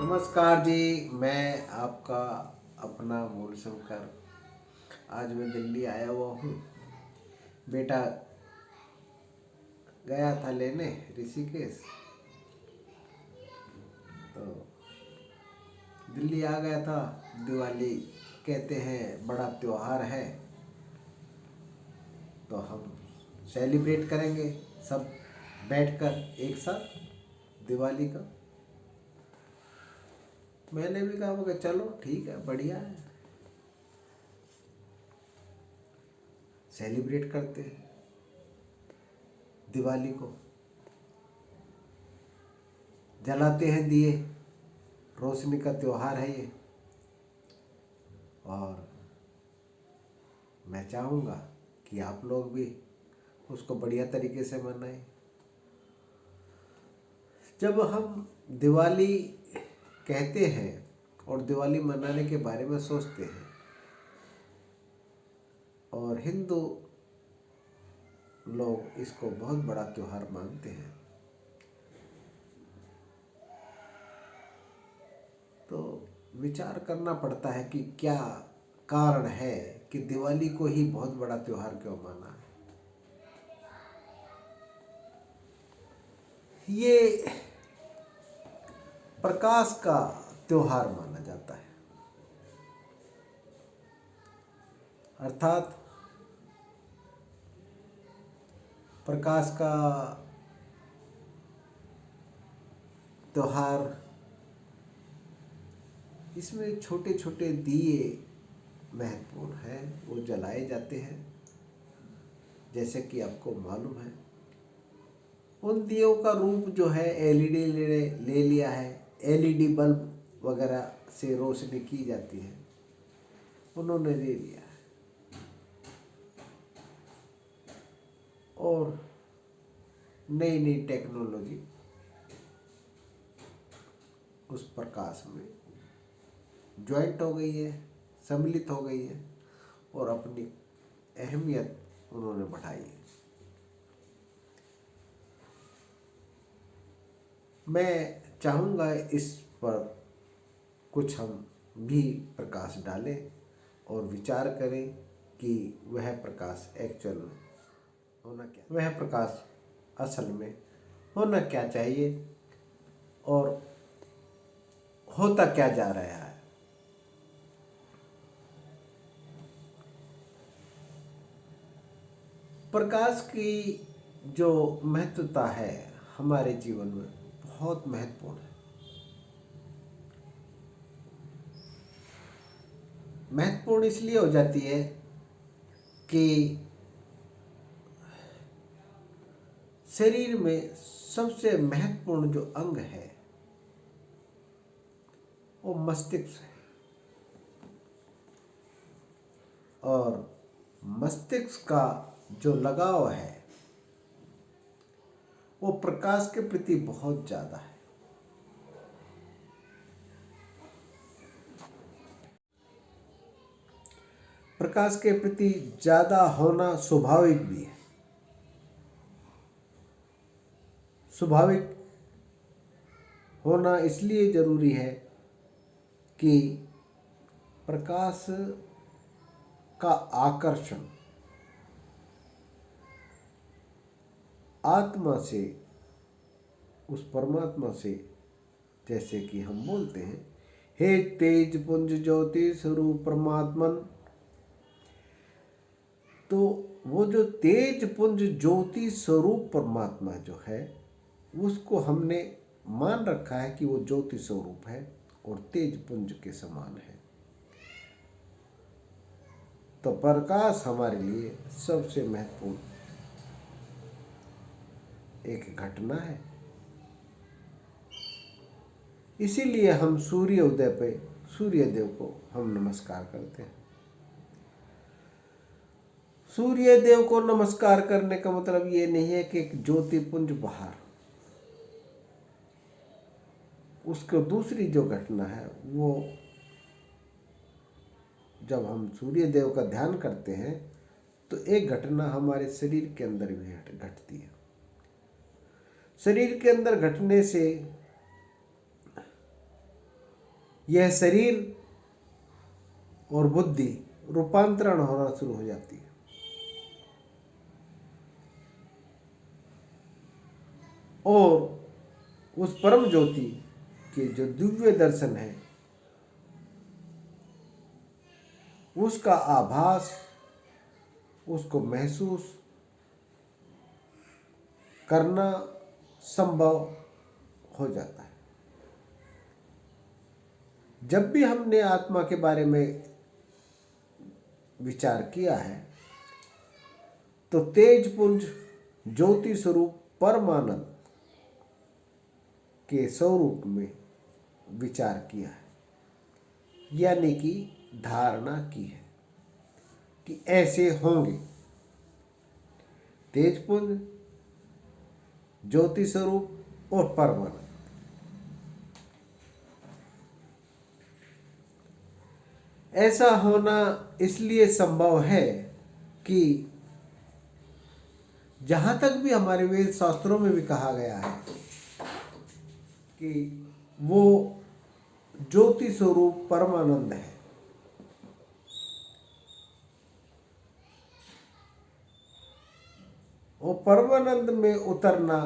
नमस्कार जी, मैं आपका अपना मूल शंकर। आज मैं दिल्ली आया हुआ हूँ। बेटा गया था लेने ऋषिकेश, तो दिल्ली आ गया था। दिवाली कहते हैं बड़ा त्योहार है, तो हम सेलिब्रेट करेंगे सब बैठकर एक साथ दिवाली का। मैंने भी कहा कि चलो ठीक है, बढ़िया है, सेलिब्रेट करते हैं दिवाली को, जलाते हैं दिए, रोशनी का त्योहार है ये। और मैं चाहूँगा कि आप लोग भी उसको बढ़िया तरीके से मनाएं। जब हम दिवाली कहते हैं और दिवाली मनाने के बारे में सोचते हैं, और हिंदू लोग इसको बहुत बड़ा त्योहार मानते हैं, तो विचार करना पड़ता है कि क्या कारण है कि दिवाली को ही बहुत बड़ा त्योहार क्यों माना है। ये प्रकाश का त्योहार माना जाता है, अर्थात प्रकाश का त्योहार। इसमें छोटे छोटे दिए महत्वपूर्ण हैं, वो जलाए जाते हैं, जैसे कि आपको मालूम है। उन दियों का रूप जो है एलईडी ले लिया है। एलईडी बल्ब वगैरह से रोशनी की जाती है, उन्होंने ले लिया है। और नई नई टेक्नोलॉजी उस प्रकाश में ज्वाइंट हो गई है, सम्मिलित हो गई है, और अपनी अहमियत उन्होंने बढ़ाई है। मैं चाहूँगा इस पर कुछ हम भी प्रकाश डालें और विचार करें कि वह प्रकाश एक्चुअल में होना क्या, वह प्रकाश असल में होना क्या चाहिए और होता क्या जा रहा है। प्रकाश की जो महत्वता है हमारे जीवन में बहुत महत्वपूर्ण है। महत्वपूर्ण इसलिए हो जाती है कि शरीर में सबसे महत्वपूर्ण जो अंग है वो मस्तिष्क है, और मस्तिष्क का जो लगाव है वो प्रकाश के प्रति बहुत ज़्यादा है। प्रकाश के प्रति ज़्यादा होना स्वाभाविक भी है। स्वाभाविक होना इसलिए ज़रूरी है कि प्रकाश का आकर्षण आत्मा से, उस परमात्मा से, जैसे कि हम बोलते हैं, हे तेज पुंज ज्योति स्वरूप परमात्मन, तो वो जो तेज पुंज ज्योति स्वरूप परमात्मा जो है उसको हमने मान रखा है कि वो ज्योति स्वरूप है और तेज पुंज के समान है। तो प्रकाश हमारे लिए सबसे महत्वपूर्ण एक घटना है। इसीलिए हम सूर्य उदय पे सूर्य देव को हम नमस्कार करते हैं। सूर्य देव को नमस्कार करने का मतलब ये नहीं है कि एक ज्योतिपुंज बाहर, उसको दूसरी जो घटना है वो जब हम सूर्य देव का ध्यान करते हैं तो एक घटना हमारे शरीर के अंदर भी घटती है। शरीर के अंदर घटने से यह शरीर और बुद्धि रूपांतरण होना शुरू हो जाती है। और उस परम ज्योति के जो दिव्य दर्शन है उसका आभास, उसको महसूस करना संभव हो जाता है। जब भी हमने आत्मा के बारे में विचार किया है तो तेजपुंज ज्योति स्वरूप परमानंद के स्वरूप में विचार किया है, यानी कि धारणा की है कि ऐसे होंगे। तेजपुंज, ज्योति स्वरूप और परमानंद। ऐसा होना इसलिए संभव है कि जहां तक भी हमारे वेद शास्त्रों में भी कहा गया है कि वो ज्योति स्वरूप परमानंद है, वो परमानंद में उतरना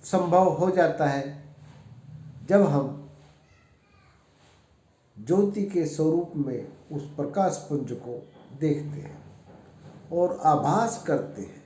संभव हो जाता है जब हम ज्योति के स्वरूप में उस प्रकाश पुंज को देखते हैं और आभास करते हैं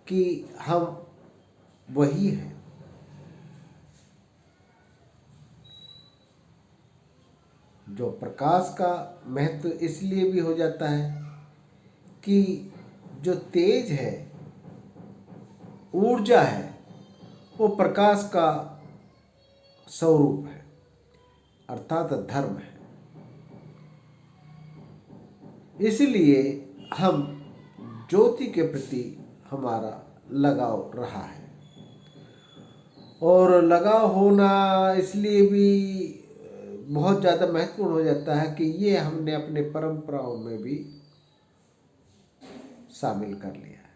कि हम वही हैं। जो प्रकाश का महत्व इसलिए भी हो जाता है कि जो तेज है, ऊर्जा है, वो प्रकाश का स्वरूप है, अर्थात धर्म है। इसलिए हम ज्योति के प्रति हमारा लगाव रहा है। और लगाव होना इसलिए भी बहुत ज़्यादा महत्वपूर्ण हो जाता है कि ये हमने अपने परंपराओं में भी शामिल कर लिया है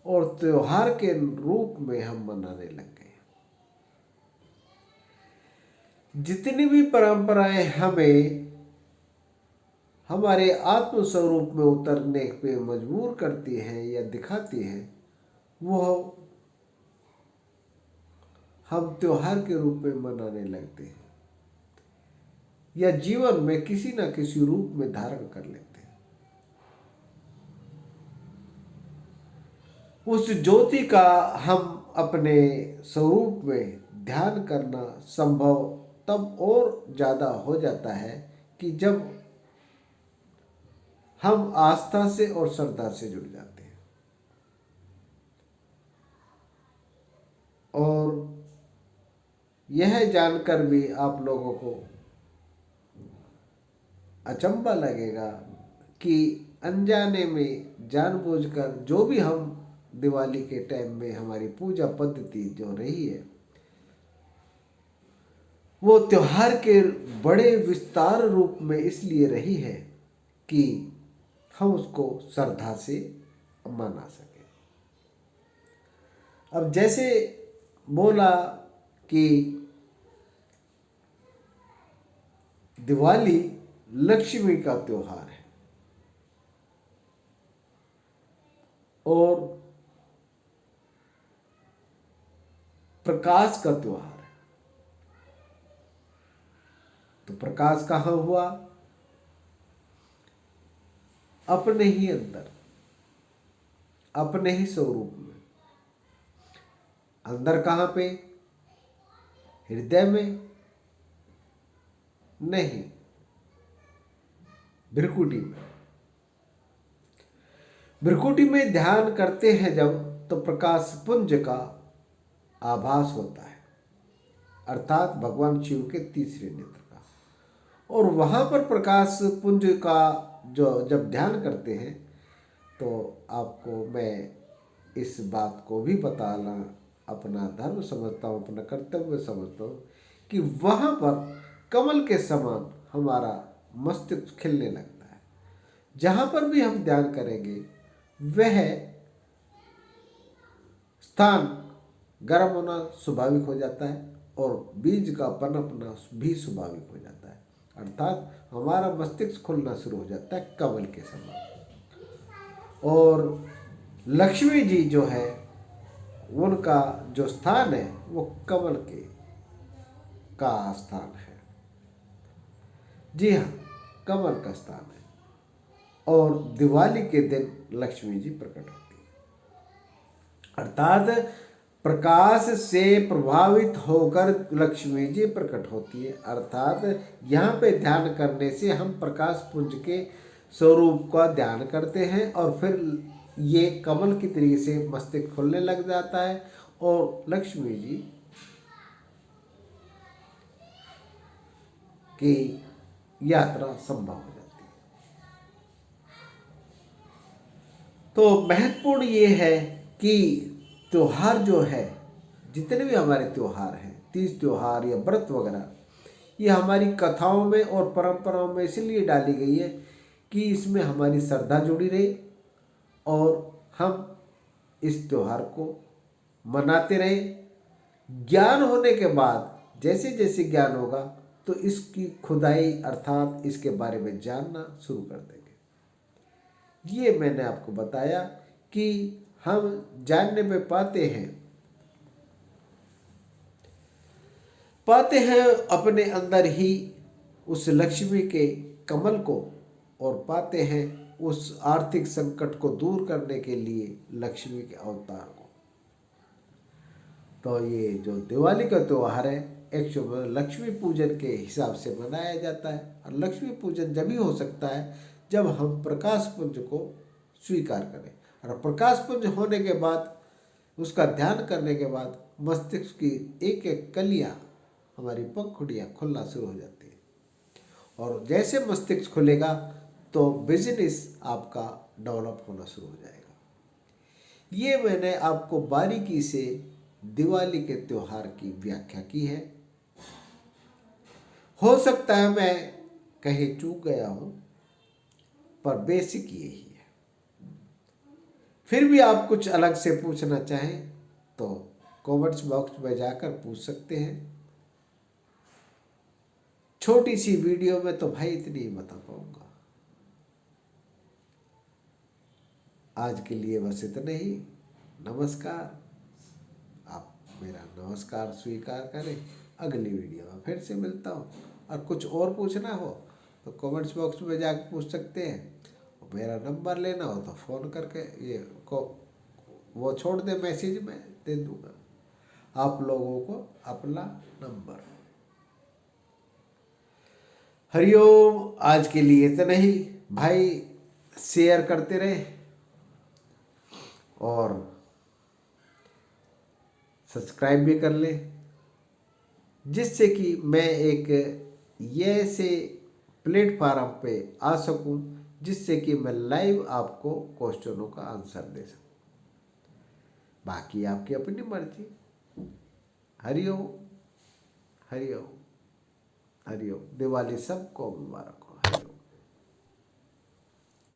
और त्योहार के रूप में हम मनाने लग गए। जितनी भी परंपराएं हमें हमारे आत्म स्वरूप में उतरने पे मजबूर करती हैं या दिखाती हैं, वो हम त्योहार के रूप में मनाने लगते हैं या जीवन में किसी न किसी रूप में धारण कर लेते हैं। उस ज्योति का हम अपने स्वरूप में ध्यान करना संभव तब और ज़्यादा हो जाता है कि जब हम आस्था से और श्रद्धा से जुड़ जाते हैं। और यह जानकर भी आप लोगों को अचंभा लगेगा कि अनजाने में जानबूझकर जो भी हम दिवाली के टाइम में हमारी पूजा पद्धति जो रही है वो त्योहार के बड़े विस्तार रूप में इसलिए रही है कि हम उसको श्रद्धा से मना सके। अब जैसे बोला कि दिवाली लक्ष्मी का त्योहार है और प्रकाश का त्योहार है, तो प्रकाश कहाँ हुआ? अपने ही अंदर, अपने ही स्वरूप में। अंदर कहाँ पे? हृदय में नहीं, भ्रिकुटी में। भ्रिकुटी में ध्यान करते हैं जब, तो प्रकाश पुंज का आभास होता है, अर्थात भगवान शिव के तीसरे नेत्र का। और वहाँ पर प्रकाश पुंज का जो जब ध्यान करते हैं तो आपको मैं इस बात को भी बताना अपना धर्म समझता हूँ, अपना कर्तव्य समझता हूँ कि वहाँ पर कमल के समान हमारा मस्तिष्क खिलने लगता है। जहाँ पर भी हम ध्यान करेंगे वह स्थान गर्म होना स्वाभाविक हो जाता है और बीज का पनपना भी स्वाभाविक हो जाता है, अर्थात हमारा मस्तिष्क खुलना शुरू हो जाता है कमल के समान। और लक्ष्मी जी जो है उनका जो स्थान है वो कमल के का स्थान है। जी हाँ, कमल का स्थान है। और दिवाली के दिन लक्ष्मी जी प्रकट होती है, अर्थात प्रकाश से प्रभावित होकर लक्ष्मी जी प्रकट होती है। अर्थात यहाँ पे ध्यान करने से हम प्रकाश पुंज के स्वरूप का ध्यान करते हैं और फिर ये कमल की तरीके से मस्तिष्क खुलने लग जाता है और लक्ष्मी जी की यात्रा संभव हो जाती है। तो महत्वपूर्ण ये है कि त्योहार जो है, जितने भी हमारे त्योहार हैं, तीज त्योहार या व्रत वगैरह, ये हमारी कथाओं में और परंपराओं में इसलिए डाली गई है कि इसमें हमारी श्रद्धा जुड़ी रहे और हम इस त्योहार को मनाते रहे। ज्ञान होने के बाद जैसे जैसे ज्ञान होगा तो इसकी खुदाई अर्थात इसके बारे में जानना शुरू कर देंगे। ये मैंने आपको बताया कि हम जानने में पाते हैं अपने अंदर ही उस लक्ष्मी के कमल को और पाते हैं उस आर्थिक संकट को दूर करने के लिए लक्ष्मी के अवतार को। तो ये जो दिवाली का त्यौहार है एक्चुअली लक्ष्मी पूजन के हिसाब से मनाया जाता है। और लक्ष्मी पूजन जब ही हो सकता है जब हम प्रकाश पुंज को स्वीकार करें, और प्रकाश पुंज होने के बाद उसका ध्यान करने के बाद मस्तिष्क की एक एक कलियाँ, हमारी पंखुड़ियाँ खुलना शुरू हो जाती है। और जैसे मस्तिष्क खुलेगा तो बिजनेस आपका डेवलप होना शुरू हो जाएगा। ये मैंने आपको बारीकी से दिवाली के त्योहार की व्याख्या की है। हो सकता है मैं कहीं चूक गया हूँ, पर बेसिक यही है। फिर भी आप कुछ अलग से पूछना चाहें तो कमेंट्स बॉक्स में जाकर पूछ सकते हैं। छोटी सी वीडियो में तो भाई इतनी ही बता पाऊंगा। आज के लिए बस इतने ही। नमस्कार। आप मेरा नमस्कार स्वीकार करें। अगली वीडियो में फिर से मिलता हूँ। और कुछ और पूछना हो तो कमेंट्स बॉक्स में जाकर पूछ सकते हैं। मेरा नंबर लेना हो तो फ़ोन करके ये को वो छोड़ दे, मैसेज में दे दूँगा आप लोगों को अपना नंबर। हरिओम। आज के लिए इतना ही भाई। शेयर करते रहे और सब्सक्राइब भी कर ले, जिससे कि मैं एक ये ऐसे प्लेटफार्म पे आ सकूं जिससे कि मैं लाइव आपको क्वेश्चनों का आंसर दे सकूं। बाकी आपकी अपनी मर्जी। हरिओम हरिओम हरिओम। दिवाली सबको मुबारक हो।